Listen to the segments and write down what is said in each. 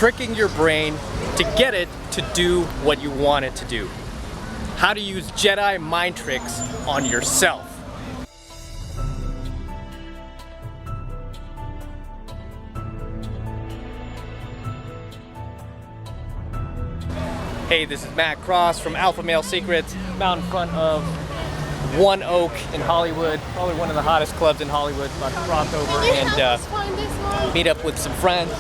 tricking your brain to get it to do what you want it to do. How to use Jedi mind tricks on yourself. Hey, this is Matt Cross from Alpha Male Secrets. I'm out in front of One Oak in Hollywood, probably one of the hottest clubs in Hollywood. About to cross over and meet up with some friends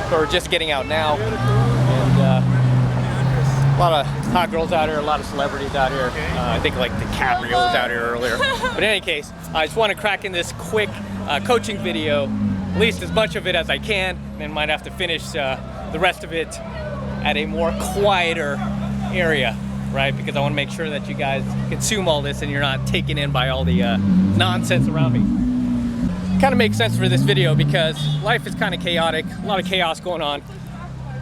who are just getting out now. And a lot of hot girls out here, a lot of celebrities out here. I think like DiCaprio was out here earlier. But in any case, I just want to crack in this quick coaching video, at least as much of it as I can, and then might have to finish the rest of it at a more quieter area, right? Because I want to make sure that you guys consume all this and you're not taken in by all the nonsense around me. Kind of makes sense for this video because life is kind of chaotic, a lot of chaos going on,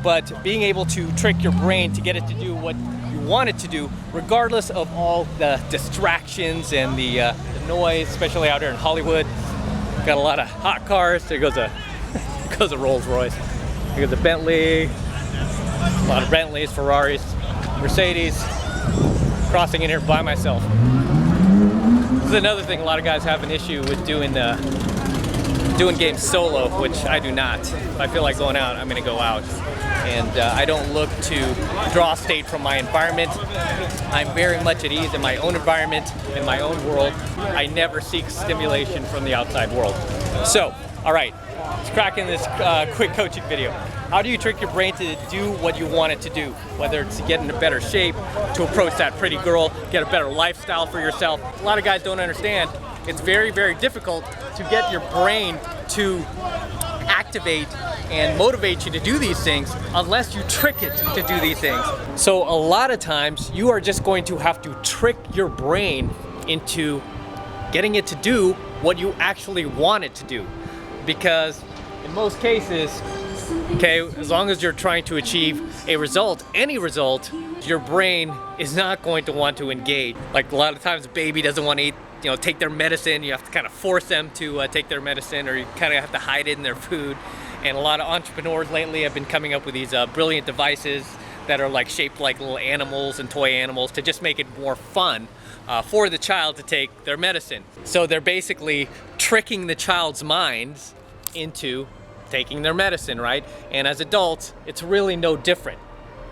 but being able to trick your brain to get it to do what you want it to do, regardless of all the distractions and the noise, especially out here in Hollywood. Got a lot of hot cars. There goes a Rolls Royce. There goes a Bentley. A lot of Bentleys, Ferraris, Mercedes, crossing in here by myself. This is another thing a lot of guys have an issue with doing games solo, which I do not. If I feel like going out, I'm going to go out. And I don't look to draw state from my environment. I'm very much at ease in my own environment, in my own world. I never seek stimulation from the outside world. So, all right, let's crack in this quick coaching video. How do you trick your brain to do what you want it to do? Whether it's to get in a better shape, to approach that pretty girl, get a better lifestyle for yourself. A lot of guys don't understand. It's very, very difficult to get your brain to activate and motivate you to do these things unless you trick it to do these things. So a lot of times you are just going to have to trick your brain into getting it to do what you actually want it to do. Because in most cases, okay, as long as you're trying to achieve a result, any result, your brain is not going to want to engage. Like a lot of times a baby doesn't want to eat, take their medicine. You have to kind of force them to take their medicine, or you kind of have to hide it in their food. And a lot of entrepreneurs lately have been coming up with these brilliant devices that are like shaped like little animals and toy animals to just make it more fun for the child to take their medicine. So they're basically tricking the child's minds into taking their medicine, right? And as adults, it's really no different.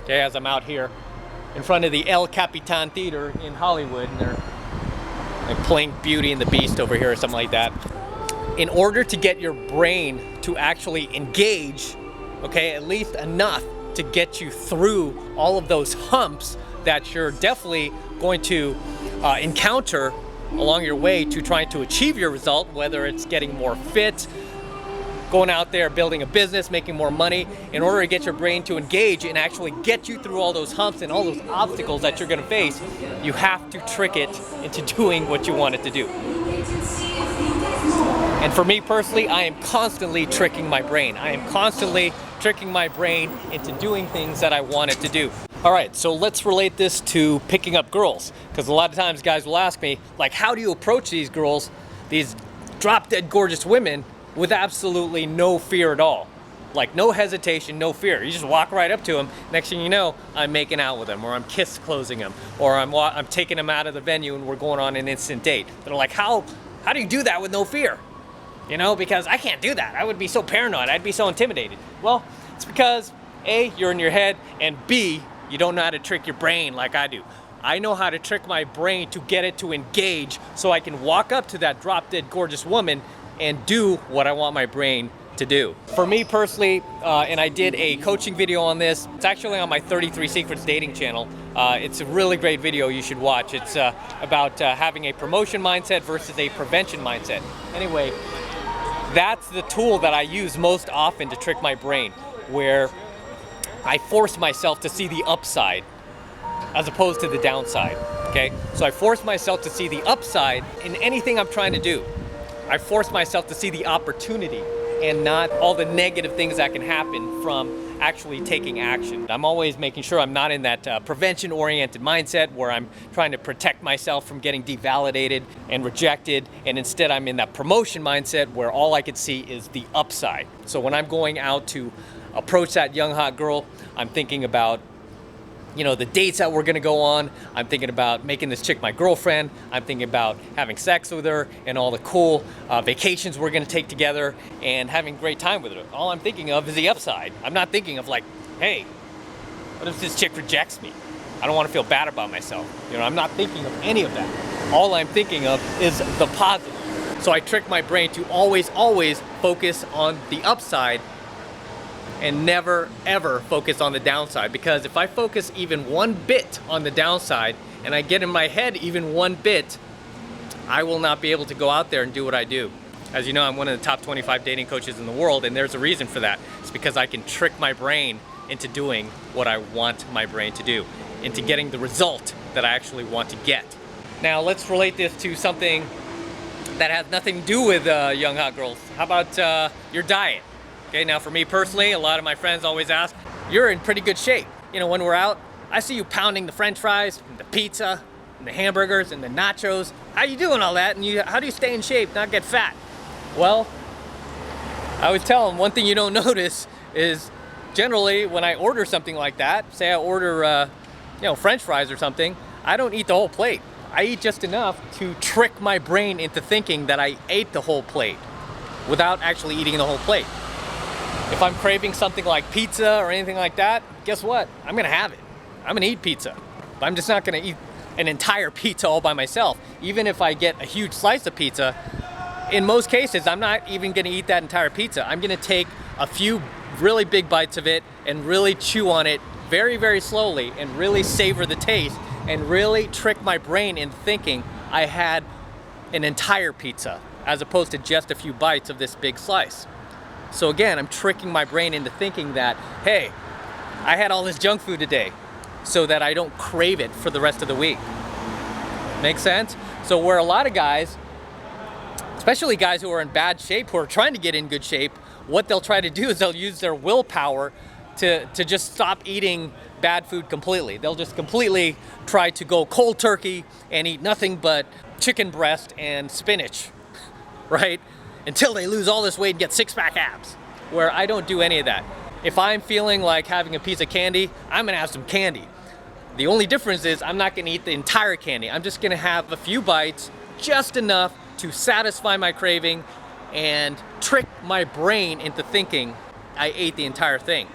Okay, as I'm out here in front of the El Capitan Theater in Hollywood, and they're like playing Beauty and the Beast over here or something like that. In order to get your brain to actually engage, okay, at least enough to get you through all of those humps that you're definitely going to encounter along your way to trying to achieve your result, whether it's getting more fit, going out there, building a business, making more money. In order to get your brain to engage and actually get you through all those humps and all those obstacles that you're going to face, you have to trick it into doing what you want it to do. And for me personally, I am constantly tricking my brain. I am constantly tricking my brain into doing things that I want it to do. All right, so let's relate this to picking up girls, because a lot of times guys will ask me, like, how do you approach these girls, these drop-dead gorgeous women, with absolutely no fear at all? Like no hesitation, no fear. You just walk right up to them. Next thing you know, I'm making out with them, or I'm kiss closing them, or I'm taking them out of the venue and we're going on an instant date. They're like, how do you do that with no fear? Because I can't do that. I would be so paranoid. I'd be so intimidated. Well, it's because A, you're in your head, and B, you don't know how to trick your brain like I do. I know how to trick my brain to get it to engage so I can walk up to that drop-dead gorgeous woman and do what I want my brain to do. For me personally, and I did a coaching video on this. It's actually on my 33 Secrets dating channel. It's a really great video you should watch. It's about having a promotion mindset versus a prevention mindset. Anyway, that's the tool that I use most often to trick my brain, where I force myself to see the upside as opposed to the downside, okay? So I force myself to see the upside in anything I'm trying to do. I force myself to see the opportunity and not all the negative things that can happen from actually taking action. I'm always making sure I'm not in that prevention-oriented mindset where I'm trying to protect myself from getting devalidated and rejected, and instead I'm in that promotion mindset where all I could see is the upside. So when I'm going out to approach that young hot girl. I'm thinking about, you know, the dates that we're gonna go on. I'm thinking about making this chick my girlfriend. I'm thinking about having sex with her and all the cool vacations we're gonna take together and having a great time with her. All I'm thinking of is the upside. I'm not thinking of like, hey, what if this chick rejects me? I don't wanna feel bad about myself. You know, I'm not thinking of any of that. All I'm thinking of is the positive. So I trick my brain to always focus on the upside and never ever focus on the downside, because if I focus even one bit on the downside and I get in my head even one bit, I will not be able to go out there and do what I do. As you know, I'm one of the top 25 dating coaches in the world, and there's a reason for that. It's because I can trick my brain into doing what I want my brain to do, into getting the result that I actually want to get. Now let's relate this to something that has nothing to do with young hot girls. How about your diet? Okay, now for me personally, a lot of my friends always ask, you're in pretty good shape. You know, when we're out, I see you pounding the French fries, and the pizza, and the hamburgers, and the nachos. How you doing all that? And how do you stay in shape, not get fat? Well, I would tell them one thing you don't notice is generally when I order something like that, say I order, you know, French fries or something, I don't eat the whole plate. I eat just enough to trick my brain into thinking that I ate the whole plate without actually eating the whole plate. If I'm craving something like pizza or anything like that, guess what? I'm gonna have it. I'm gonna eat pizza. But I'm just not gonna eat an entire pizza all by myself. Even if I get a huge slice of pizza, in most cases, I'm not even gonna eat that entire pizza. I'm gonna take a few really big bites of it and really chew on it very, very slowly and really savor the taste and really trick my brain into thinking I had an entire pizza as opposed to just a few bites of this big slice. So again, I'm tricking my brain into thinking that, hey, I had all this junk food today so that I don't crave it for the rest of the week. Make sense? So where a lot of guys, especially guys who are in bad shape, who are trying to get in good shape, what they'll try to do is they'll use their willpower to just stop eating bad food completely. They'll just completely try to go cold turkey and eat nothing but chicken breast and spinach, right? Until they lose all this weight and get six-pack abs, where I don't do any of that. If I'm feeling like having a piece of candy, I'm gonna have some candy. The only difference is I'm not gonna eat the entire candy. I'm just gonna have a few bites, just enough to satisfy my craving and trick my brain into thinking I ate the entire thing.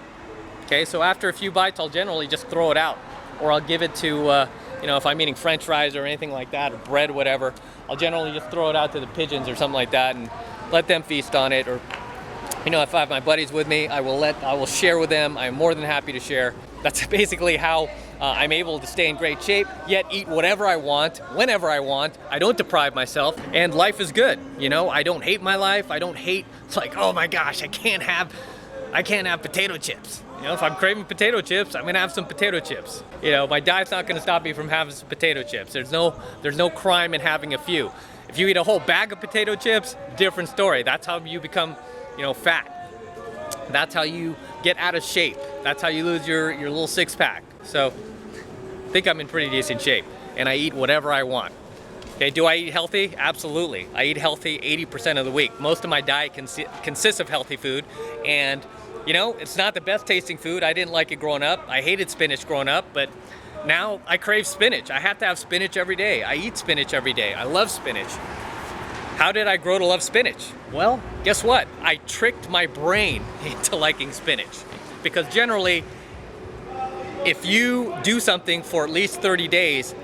Okay, so after a few bites, I'll generally just throw it out, or I'll give it to, you know, if I'm eating French fries or anything like that, or bread, whatever, I'll generally just throw it out to the pigeons or something like that and let them feast on it. Or, you know, if I have my buddies with me, I will share with them. I'm more than happy to share. That's basically how I'm able to stay in great shape, yet eat whatever I want, whenever I want. I don't deprive myself, and life is good. You know, I don't hate my life. I don't hate, like, oh my gosh, I can't have potato chips. You know, if I'm craving potato chips, I'm gonna have some potato chips. You know, my diet's not gonna stop me from having some potato chips. There's no crime in having a few. If you eat a whole bag of potato chips, different story. That's how you become, you know, fat. That's how you get out of shape. That's how you lose your little six-pack. So, I think I'm in pretty decent shape, and I eat whatever I want. Okay, do I eat healthy? Absolutely. I eat healthy 80% of the week. Most of my diet consists of healthy food, and you know, it's not the best tasting food. I didn't like it growing up. I hated spinach growing up, but now I crave spinach. I have to have spinach every day. I eat spinach every day. I love spinach. How did I grow to love spinach? Well, guess what? I tricked my brain into liking spinach. Because generally, if you do something for at least 30 days,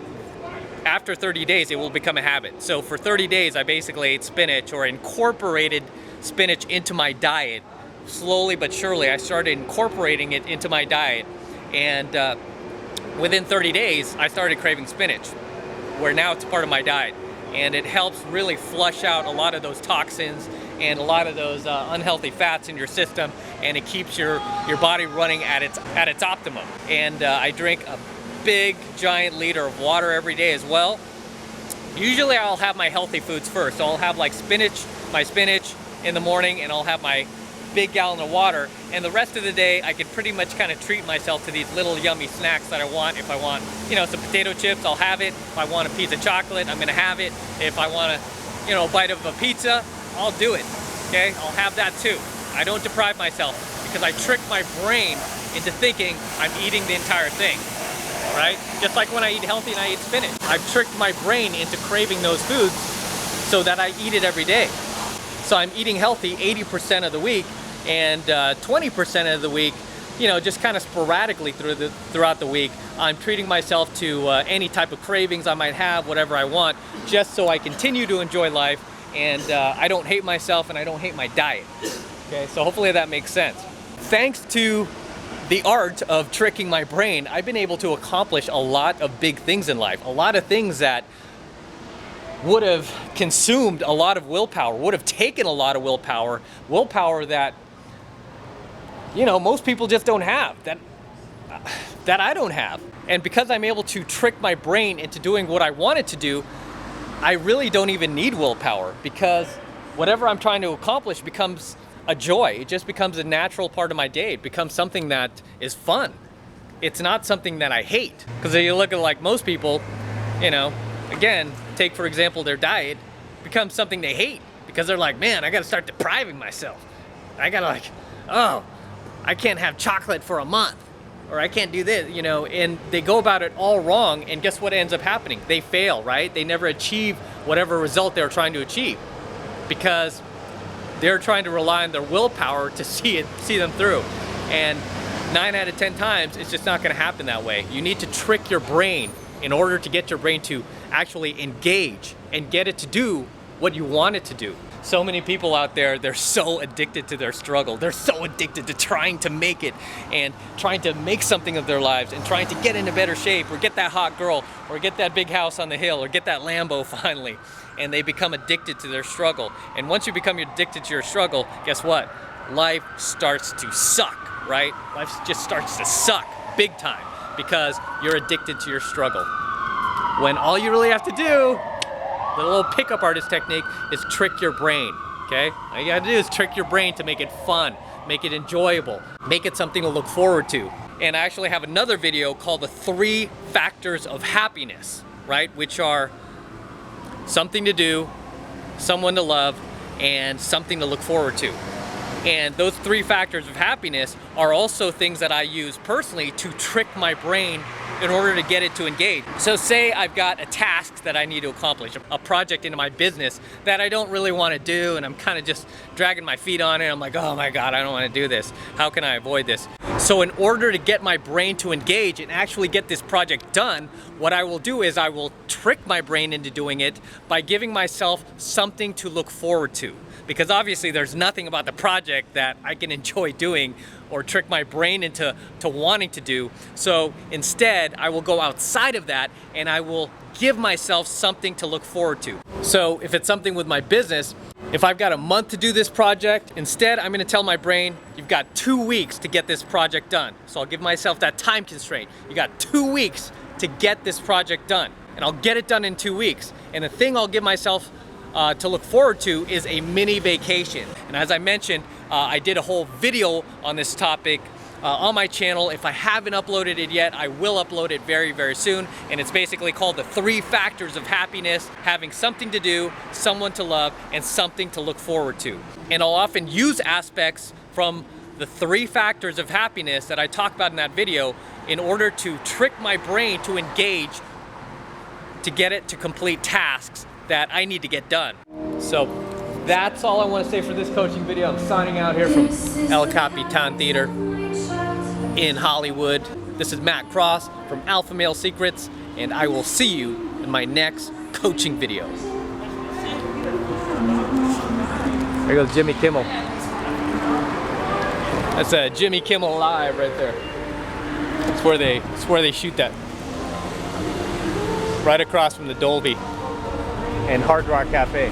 after 30 days, it will become a habit. So for 30 days, I basically ate spinach or incorporated spinach into my diet. Slowly but surely, I started incorporating it into my diet, and within 30 days, I started craving spinach, where now it's part of my diet, and it helps really flush out a lot of those toxins and a lot of those unhealthy fats in your system, and it keeps your body running at its optimum. And I drink a big, giant liter of water every day as well. Usually, I'll have my healthy foods first. So I'll have like my spinach in the morning, and I'll have my big gallon of water, and the rest of the day I can pretty much kind of treat myself to these little yummy snacks that I want. If I want, you know, some potato chips, I'll have it. If I want a piece of chocolate, I'm gonna have it. If I want a bite of a pizza, I'll do it. Okay, I'll have that too. I don't deprive myself. because I trick my brain into thinking I'm eating the entire thing, right? Just like when I eat healthy and I eat spinach. I've tricked my brain into craving those foods so that I eat it every day. So I'm eating healthy 80% of the week, and 20% of the week, you know, just kind of sporadically throughout the week, I'm treating myself to any type of cravings I might have, whatever I want, just so I continue to enjoy life, and I don't hate myself and I don't hate my diet. Okay, so hopefully that makes sense. Thanks to the art of tricking my brain, I've been able to accomplish a lot of big things in life, a lot of things that would have consumed a lot of willpower, would have taken a lot of willpower that, you know, most people just don't have, that I don't have. And because I'm able to trick my brain into doing what I want it to do, I really don't even need willpower, because whatever I'm trying to accomplish becomes a joy. It just becomes a natural part of my day. It becomes something that is fun. It's not something that I hate. Because if you look at like most people, you know, again, take for example their diet, becomes something they hate, because they're like, man, I gotta start depriving myself. I gotta like, oh, I can't have chocolate for a month, or I can't do this, you know, and they go about it all wrong, and guess what ends up happening? They fail, right? They never achieve whatever result they're trying to achieve, because they're trying to rely on their willpower to see them through. And 9 out of 10 times, it's just not gonna happen that way. You need to trick your brain in order to get your brain to actually engage and get it to do what you want it to do. So many people out there, they're so addicted to their struggle. They're so addicted to trying to make it and trying to make something of their lives and trying to get into better shape, or get that hot girl, or get that big house on the hill, or get that Lambo finally. And they become addicted to their struggle. And once you become addicted to your struggle, guess what? Life starts to suck, right? Life just starts to suck big time, because you're addicted to your struggle. When all you really have to do, the little pickup artist technique, is trick your brain, okay? All you gotta do is trick your brain to make it fun, make it enjoyable, make it something to look forward to. And I actually have another video called the 3 factors of happiness, right? Which are something to do, someone to love, and something to look forward to. And those 3 factors of happiness are also things that I use personally to trick my brain in order to get it to engage. So say I've got a task that I need to accomplish, a project into my business that I don't really want to do, and I'm kind of just dragging my feet on it. I'm like, oh my God, I don't want to do this. How can I avoid this? So in order to get my brain to engage and actually get this project done, what I will do is I will trick my brain into doing it by giving myself something to look forward to. Because obviously there's nothing about the project that I can enjoy doing or trick my brain into wanting to do. So instead, I will go outside of that and I will give myself something to look forward to. So if it's something with my business, if I've got a month to do this project, instead I'm gonna tell my brain, you've got 2 weeks to get this project done. So I'll give myself that time constraint. You got 2 weeks to get this project done, and I'll get it done in 2 weeks. And the thing I'll give myself to look forward to is a mini vacation. And as I mentioned, I did a whole video on this topic on my channel. If I haven't uploaded it yet, I will upload it very, very soon. And it's basically called the 3 factors of happiness: having something to do, someone to love, and something to look forward to. And I'll often use aspects from the 3 factors of happiness that I talk about in that video in order to trick my brain to engage, to get it to complete tasks that I need to get done. So that's all I want to say for this coaching video. I'm signing out here from El Capitan Theater in Hollywood. This is Matt Cross from Alpha Male Secrets, and I will see you in my next coaching video. There goes Jimmy Kimmel. That's a Jimmy Kimmel Live right there. It's where they shoot that. Right across from the Dolby and Hard Rock Cafe.